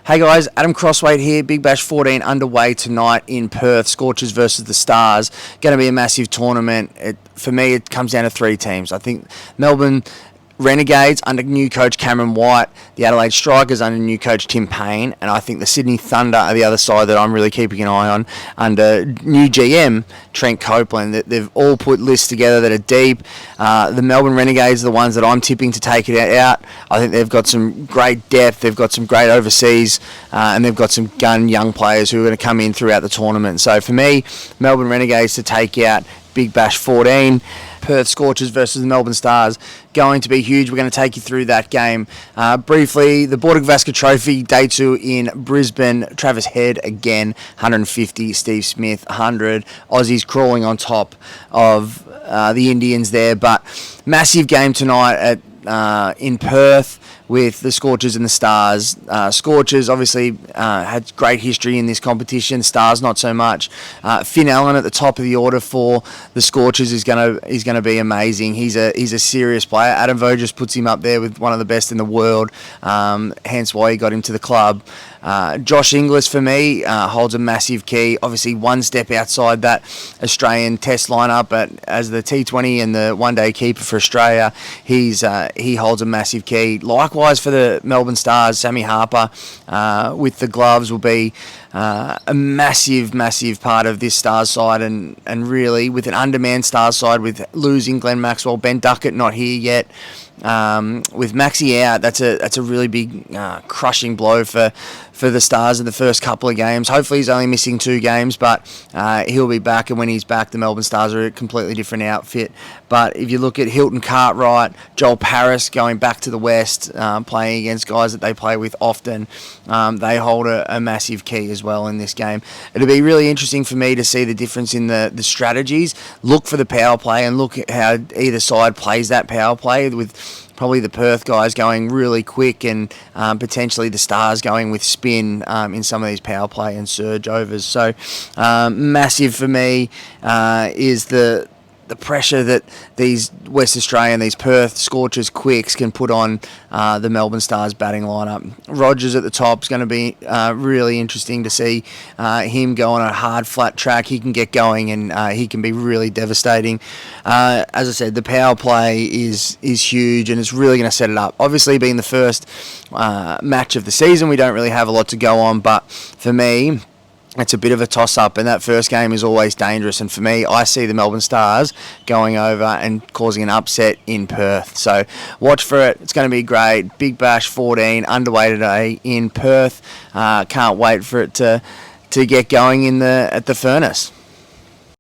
Hey guys, Adam Crosthwaite here. Big Bash 14 underway tonight in Perth. Scorchers versus the Stars. Going to be a massive tournament. For me, it comes down to three teams. I think Melbourne Renegades under new coach Cameron White, the Adelaide Strikers under new coach Tim Payne, and I think the Sydney Thunder are the other side that I'm really keeping an eye on under new GM Trent Copeland. They've all put lists together that are deep. The Melbourne Renegades are the ones that I'm tipping to take it out. I think they've got some great depth, they've got some great overseas, and they've got some young players who are going to come in throughout the tournament. So for me, Melbourne Renegades to take out Big Bash 14. Perth Scorchers versus the Melbourne Stars, going to be huge. We're going to take you through that game. Briefly, the Border Gavaskar Trophy, Day 2 in Brisbane. Travis Head again, 150. Steve Smith, 100. Aussies crawling on top of the Indians there. But massive game tonight in Perth with the Scorchers and the Stars. Scorchers obviously had great history in this competition. Stars not so much. Finn Allen at the top of the order for the Scorchers is going to be amazing. He's a serious player. Adam Voges puts him up there with one of the best in the world. Hence why he got him to the club. Josh Inglis for me holds a massive key. Obviously one step outside that Australian Test lineup, but as the T20 and the one-day keeper for Australia, he holds a massive key. Likewise for the Melbourne Stars, Sammy Harper with the gloves will be a massive part of this Stars side, and really with an undermanned Stars side, with losing Glenn Maxwell, Ben Duckett not here yet. With Maxi out, that's a really big crushing blow for the Stars in the first couple of games. Hopefully he's only missing 2 games, but he'll be back, and when he's back, the Melbourne Stars are a completely different outfit. But if you look at Hilton Cartwright, Joel Paris going back to the West, playing against guys that they play with often, they hold a massive key as well in this game. It'll be really interesting for me to see the difference in the strategies. Look for the power play and look at how either side plays that power play, with probably the Perth guys going really quick and potentially the Stars going with spin in some of these power play and surge overs. So massive for me is the pressure that these West Australian, these Perth Scorchers quicks can put on the Melbourne Stars batting lineup. Rogers at the top is going to be really interesting to see him go on a hard, flat track. He can get going and he can be really devastating. As I said, the power play is huge, and it's really going to set it up. Obviously, being the first match of the season, we don't really have a lot to go on, but for me, it's a bit of a toss-up, and that first game is always dangerous. And for me, I see the Melbourne Stars going over and causing an upset in Perth. So watch for it. It's going to be great. Big Bash 14 underway today in Perth. Can't wait for it to get going at the furnace.